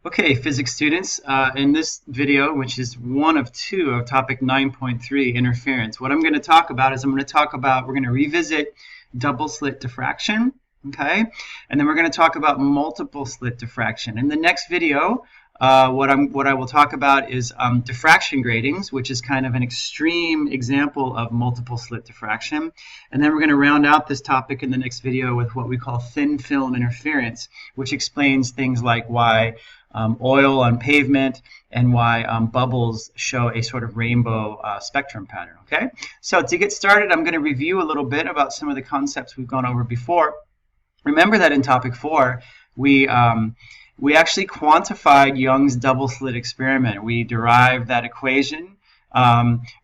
Okay, physics students, in this video, which is one of two of topic 9.3, interference, what I'm going to talk about is we're going to revisit double slit diffraction, okay? And then we're going to talk about multiple slit diffraction. In the next video, what I will talk about is diffraction gratings, which is kind of an extreme example of multiple slit diffraction. And then we're going to round out this topic in the next video with what we call thin film interference, which explains things like why oil on pavement and why bubbles show a sort of rainbow spectrum pattern. Okay, so to get started, I'm going to review a little bit about some of the concepts we've gone over before. Remember that in topic 4, we actually quantified Young's double slit experiment. We derived that equation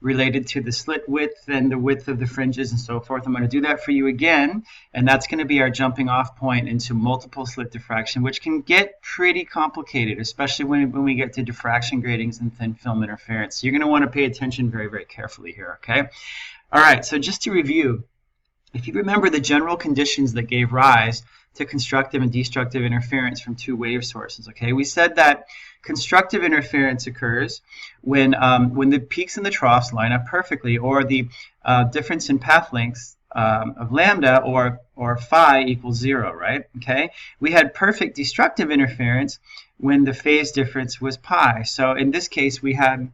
related to the slit width and the width of the fringes and so forth. I'm going to do that for you again, and that's going to be our jumping off point into multiple slit diffraction, which can get pretty complicated, especially when we get to diffraction gratings and thin film interference. So you're going to want to pay attention very, very carefully here, okay? All right, so just to review, if you remember the general conditions that gave rise to constructive and destructive interference from two wave sources, okay? We said that constructive interference occurs when the peaks and the troughs line up perfectly, or the difference in path lengths of lambda or phi equals 0, right? Okay. We had perfect destructive interference when the phase difference was pi. So in this case, we had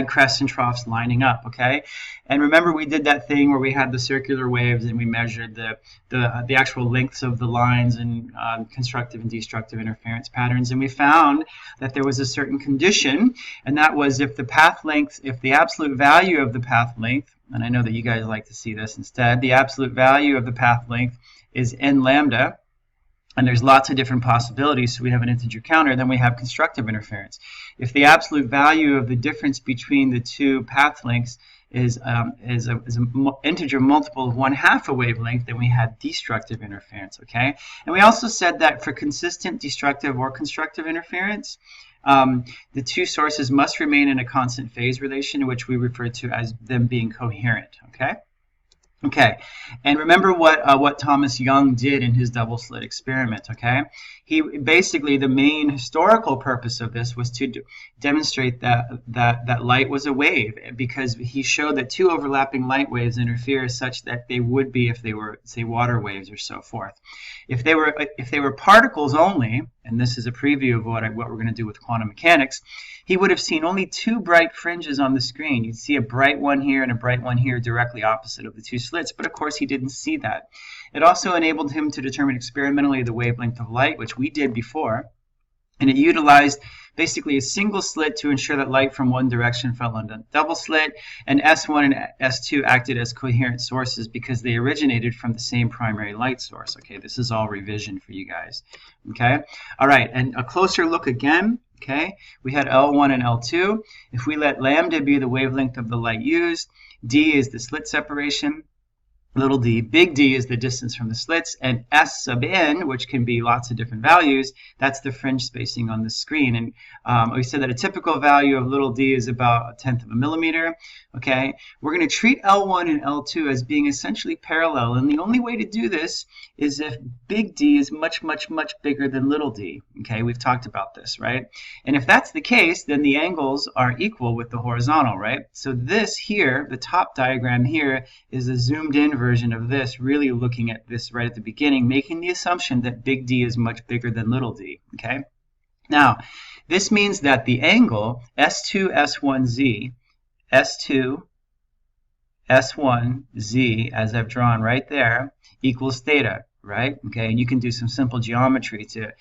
crests and troughs lining up, okay? And remember, we did that thing where we had the circular waves and we measured the actual lengths of the lines and constructive and destructive interference patterns, and we found that there was a certain condition, and that was if the absolute value of the path length, and I know that you guys like to see this instead, the absolute value of the path length is n lambda, and there's lots of different possibilities, so we have an integer counter, then we have constructive interference. If the absolute value of the difference between the two path lengths is an integer multiple of 1/2 a wavelength, then we have destructive interference, okay? And we also said that for consistent destructive or constructive interference, the two sources must remain in a constant phase relation, which we refer to as them being coherent, okay? Okay, and remember what Thomas Young did in his double slit experiment, okay? He basically, the main historical purpose of this was to demonstrate that light was a wave, because he showed that two overlapping light waves interfere such that they would be if they were, say, water waves or so forth. If they were particles only, and this is a preview of what we're going to do with quantum mechanics, he would have seen only two bright fringes on the screen. You'd see a bright one here and a bright one here directly opposite of the two slits, but of course he didn't see that. It also enabled him to determine experimentally the wavelength of light, which we did before, and it utilized basically a single slit to ensure that light from one direction fell on a double slit, and S1 and S2 acted as coherent sources because they originated from the same primary light source. Okay, this is all revision for you guys. Okay, all right, and a closer look again. Okay, we had L1 and L2. If we let lambda be the wavelength of the light used, D is the slit separation, little d, big D is the distance from the slits, and S sub n, which can be lots of different values, that's the fringe spacing on the screen. And we said that a typical value of little d is about 1/10 of a millimeter. Okay, we're going to treat L1 and L2 as being essentially parallel, and the only way to do this is if big D is much, much, much bigger than little d. Okay, we've talked about this, right? And if that's the case, then the angles are equal with the horizontal, right? So this here, the top diagram here, is a zoomed in version of this, really looking at this right at the beginning, making the assumption that big D is much bigger than little d, okay? Now, this means that the angle S2, S1Z, S2, S1Z, as I've drawn right there, equals theta, right? Okay, and you can do some simple geometry to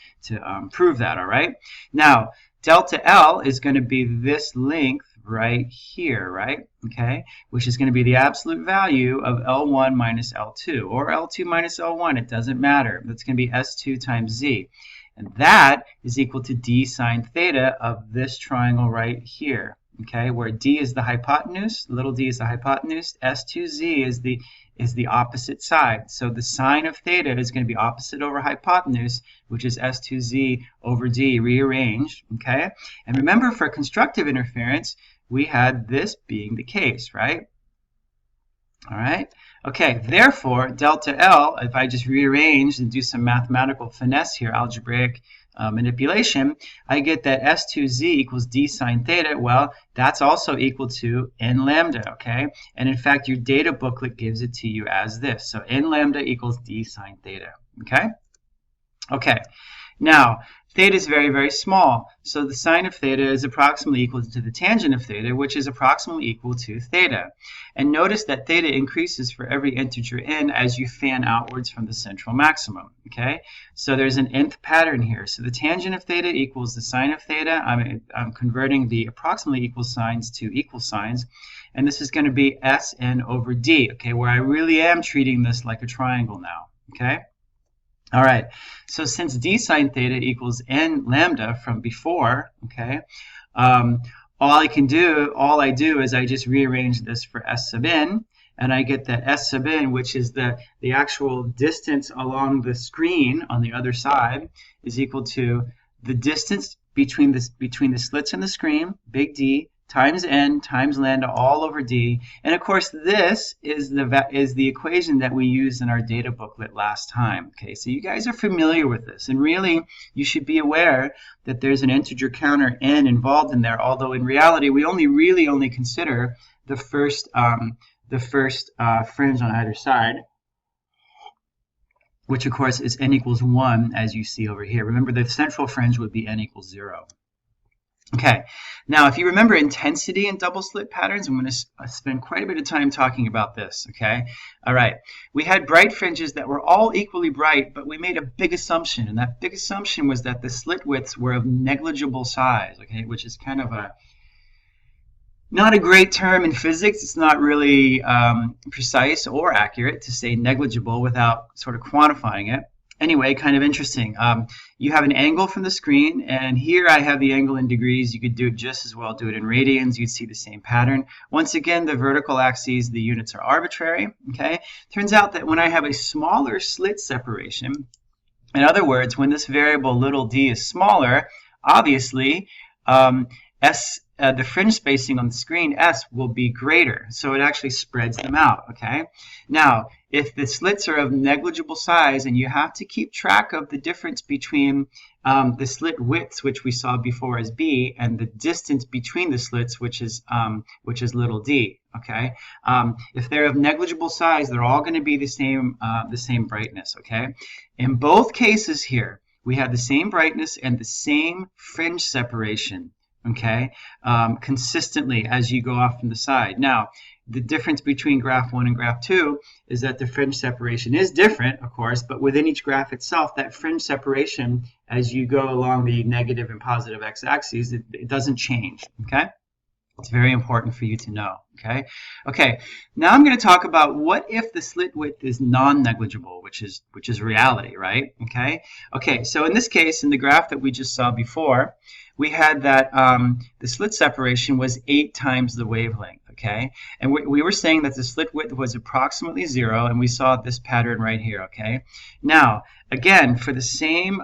prove that, all right? Now, delta L is going to be this length right here, right? Okay, which is going to be the absolute value of L1 minus L2, or L2 minus L1, it doesn't matter. That's going to be S2 times Z. And that is equal to D sine theta of this triangle right here, okay, where D is the hypotenuse, little d is the hypotenuse, S2Z is the opposite side. So the sine of theta is going to be opposite over hypotenuse, which is S2Z over D rearranged, okay? And remember, for constructive interference, we had this being the case, right? All right. Okay, therefore, delta L, if I just rearrange and do some mathematical finesse here, algebraic manipulation, I get that S2Z equals d sine theta. Well, that's also equal to n lambda, okay? And in fact, your data booklet gives it to you as this. So n lambda equals d sine theta, okay? Okay, now theta is very, very small. So the sine of theta is approximately equal to the tangent of theta, which is approximately equal to theta. And notice that theta increases for every integer n as you fan outwards from the central maximum, okay? So there's an nth pattern here. So the tangent of theta equals the sine of theta. I'm converting the approximately equal signs to equal signs. And this is going to be Sn over d, okay, where I really am treating this like a triangle now, okay? All right, so since d sine theta equals n lambda from before, okay, all I do is I just rearrange this for S sub n, and I get that S sub n, which is the actual distance along the screen on the other side, is equal to the distance between the slits in the screen, big D, times n times lambda all over d. And of course, this is the equation that we used in our data booklet last time. Okay, so you guys are familiar with this, and really you should be aware that there's an integer counter n involved in there, although in reality we really only consider the first fringe on either side, which of course is n equals 1, as you see over here. Remember, the central fringe would be n equals 0. Okay, now if you remember intensity in double slit patterns, I'm going to spend quite a bit of time talking about this, okay? All right, we had bright fringes that were all equally bright, but we made a big assumption, and that big assumption was that the slit widths were of negligible size, okay, which is kind of not a great term in physics. It's not really precise or accurate to say negligible without sort of quantifying it. Anyway, kind of interesting. You have an angle from the screen, and here I have the angle in degrees. You could do it just as well, do it in radians. You'd see the same pattern. Once again, the vertical axes, the units are arbitrary, okay? Turns out that when I have a smaller slit separation, in other words, when this variable little d is smaller, obviously, the fringe spacing on the screen, S, will be greater. So it actually spreads them out, okay? Now, if the slits are of negligible size and you have to keep track of the difference between the slit widths, which we saw before as B, and the distance between the slits, which is little d, okay? If they're of negligible size, they're all going to be the same brightness, okay? In both cases here, we have the same brightness and the same fringe separation, okay, consistently as you go off from the side. Now, the difference between graph 1 and graph 2 is that the fringe separation is different, of course, but within each graph itself, that fringe separation, as you go along the negative and positive x-axes, it doesn't change, okay? It's very important for you to know, okay? Okay, now I'm going to talk about what if the slit width is non-negligible, which is reality, right? Okay, so in this case, in the graph that we just saw before, we had that the slit separation was 8 times the wavelength, okay? And we were saying that the slit width was approximately 0, and we saw this pattern right here, okay? Now, again, for the same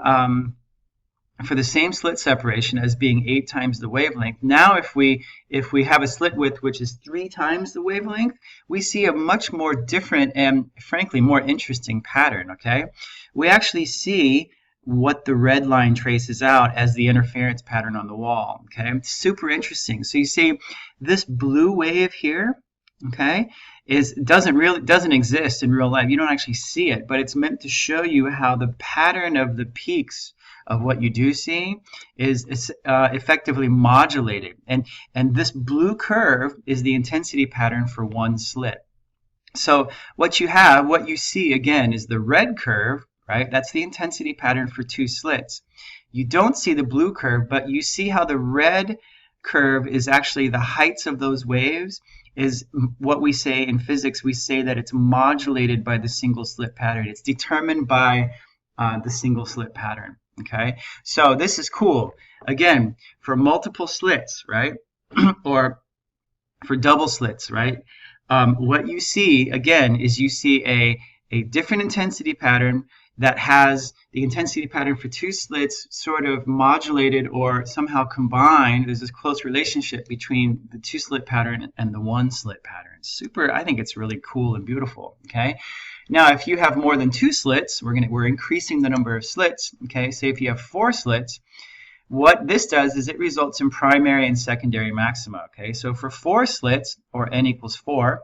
slit separation as being 8 times the wavelength, now if we have a slit width which is 3 times the wavelength, we see a much more different and frankly more interesting pattern, okay? We actually see what the red line traces out as the interference pattern on the wall, okay? It's super interesting. So you see this blue wave here, okay, doesn't exist in real life. You don't actually see it, but it's meant to show you how the pattern of the peaks of what you do see is effectively modulated. And this blue curve is the intensity pattern for one slit. So what you see again is the red curve, right? That's the intensity pattern for 2 slits. You don't see the blue curve, but you see how the red curve is actually the heights of those waves is what we say in physics. We say that it's modulated by the single slit pattern. It's determined by the single slit pattern, okay? So this is cool. Again, for multiple slits, right? Or for double slits, right? What you see, again, is you see a different intensity pattern. that has the intensity pattern for two slits sort of modulated or somehow combined. There's this close relationship between the two slit pattern and the one slit pattern. Super, I think it's really cool and beautiful, okay? Now, if you have more than two slits, we're increasing the number of slits, okay? Say if you have 4 slits, what this does is it results in primary and secondary maxima, okay? So for 4 slits, or n equals 4,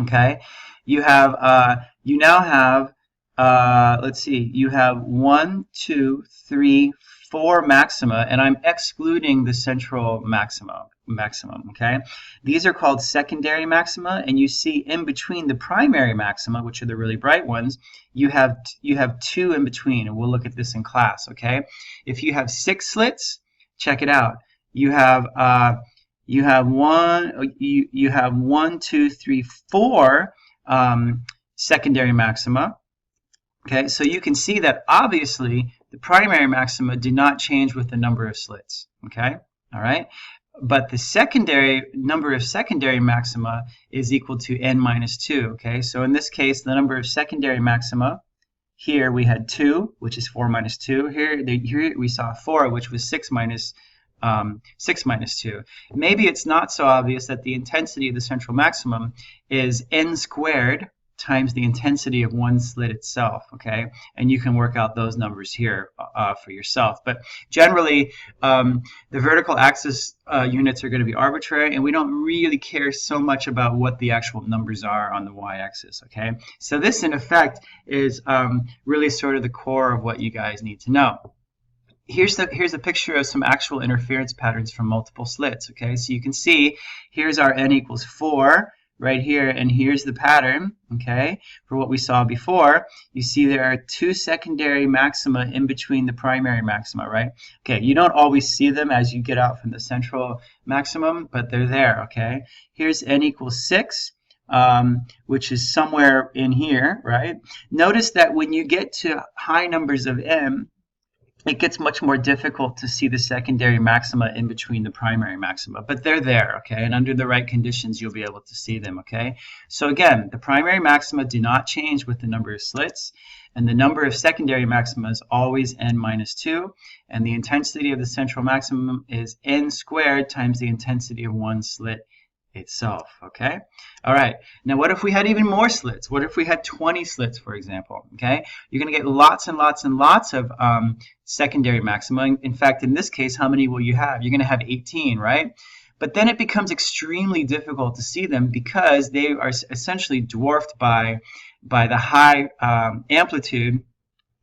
okay, you now have let's see, you have 1, 2, 3, 4 maxima, and I'm excluding the central maximum, okay? These are called secondary maxima, and you see in between the primary maxima, which are the really bright ones, you have 2 in between, and we'll look at this in class, okay? If you have 6 slits, check it out. You have 1, 2, 3, 4 secondary maxima. Okay, so you can see that obviously the primary maxima do not change with the number of slits. Okay, all right, but the number of secondary maxima is equal to n minus 2. Okay, so in this case, the number of secondary maxima, here we had 2, which is 4 minus 2. Here we saw 4, which was 6 minus 2. Maybe it's not so obvious that the intensity of the central maximum is n squared times the intensity of one slit itself, okay? And you can work out those numbers here for yourself. But generally, the vertical axis units are going to be arbitrary, and we don't really care so much about what the actual numbers are on the y-axis, okay? So this, in effect, is really sort of the core of what you guys need to know. Here's a picture of some actual interference patterns from multiple slits, okay? So you can see here's our n equals 4, right here, and here's the pattern, okay, for what we saw before. You see there are 2 secondary maxima in between the primary maxima, right? Okay, you don't always see them as you get out from the central maximum, but they're there, okay? Here's n equals 6, which is somewhere in here, right? Notice that when you get to high numbers of m, it gets much more difficult to see the secondary maxima in between the primary maxima, but they're there, okay? And under the right conditions, you'll be able to see them, okay? So again, the primary maxima do not change with the number of slits, and the number of secondary maxima is always n minus 2, and the intensity of the central maximum is n squared times the intensity of one slit itself, okay? All right, now what if we had even more slits? What if we had 20 slits, for example, okay? You're going to get lots and lots and lots of secondary maxima. In fact, in this case, how many will you have? You're going to have 18, right? But then it becomes extremely difficult to see them because they are essentially dwarfed by the high amplitude,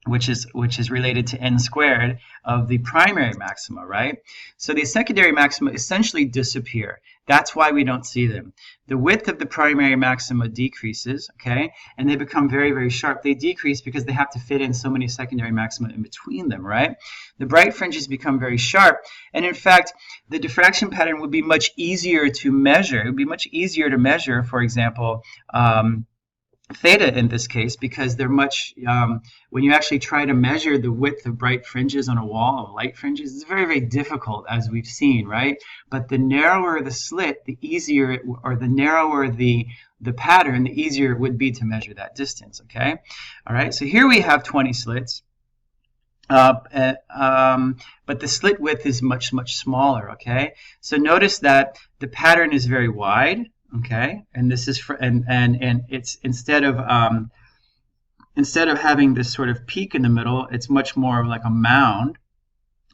which is related to n squared of the primary maxima, right? So the secondary maxima essentially disappear. That's why we don't see them. The width of the primary maxima decreases, okay? And they become very, very sharp. They decrease because they have to fit in so many secondary maxima in between them, right? The bright fringes become very sharp. And in fact, the diffraction pattern would be much easier to measure. It would be much easier to measure, for example, theta in this case, because they're much, when you actually try to measure the width of bright fringes on a wall of light fringes, it's very, very difficult, as we've seen, right? But the narrower the slit, the easier, or the narrower the pattern, the easier it would be to measure that distance, okay? All right, so here we have 20 slits. But the slit width is much, much smaller, okay? So notice that the pattern is very wide, okay, and this is for and it's instead of having this sort of peak in the middle, it's much more like a mound.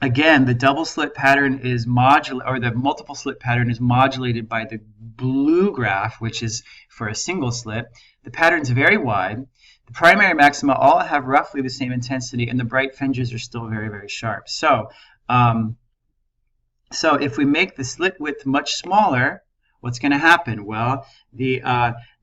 Again, the double slit pattern is the multiple slit pattern is modulated by the blue graph, which is for a single slit. The pattern's very wide. The primary maxima all have roughly the same intensity, and the bright fringes are still very, very sharp. So if we make the slit width much smaller, what's going to happen? Well,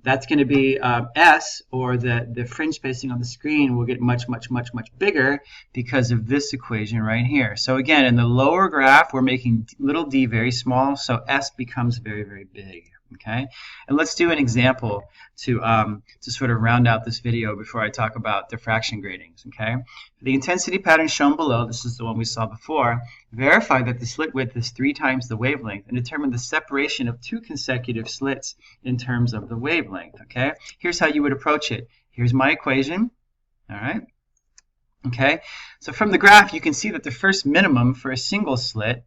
that's going to be S, or the fringe spacing on the screen will get much, much, much, much bigger because of this equation right here. So again, in the lower graph, we're making little d very small, so S becomes very, very big. Okay, and let's do an example to sort of round out this video before I talk about diffraction gratings. Okay, the intensity pattern shown below, this is the one we saw before, verify that the slit width is 3 times the wavelength and determine the separation of 2 consecutive slits in terms of the wavelength. Okay, here's how you would approach it. Here's my equation. All right, Okay, so from the graph you can see that the first minimum for a single slit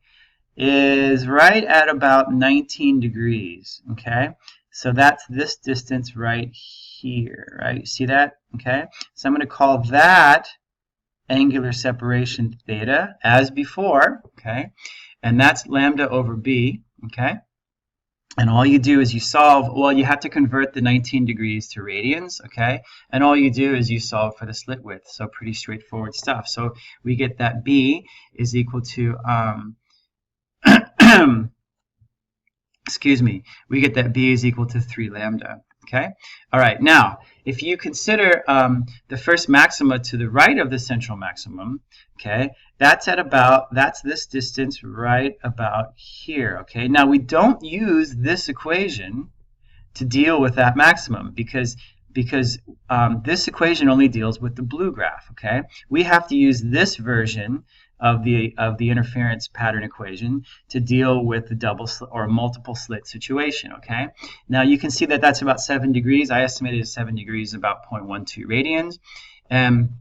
is right at about 19 degrees. Okay, so that's this distance right here, right? You see that? Okay, so I'm going to call that angular separation theta as before. Okay, and that's lambda over b. Okay, and all you do is you solve, well, you have to convert the 19 degrees to radians, okay? And all you do is you solve for the slit width, so pretty straightforward stuff. So we get that b is equal to, excuse me, we get that b is equal to 3 lambda, okay? All right, now, if you consider the first maxima to the right of the central maximum, okay, that's this distance right about here, okay? Now, we don't use this equation to deal with that maximum because this equation only deals with the blue graph, okay? We have to use this version of the interference pattern equation to deal with the double or multiple slit situation, okay? Now you can see that that's about 7 degrees. I estimated 7 degrees about 0.12 radians. And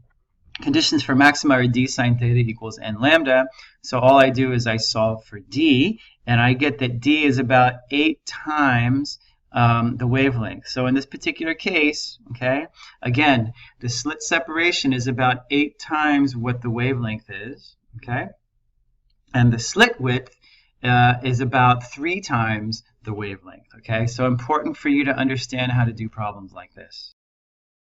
conditions for maxima are d sine theta equals n lambda. So all I do is I solve for d, and I get that d is about 8 times the wavelength. So in this particular case, okay, again, the slit separation is about 8 times what the wavelength is, okay, and the slit width is about 3 times the wavelength, okay. So important for you to understand how to do problems like this.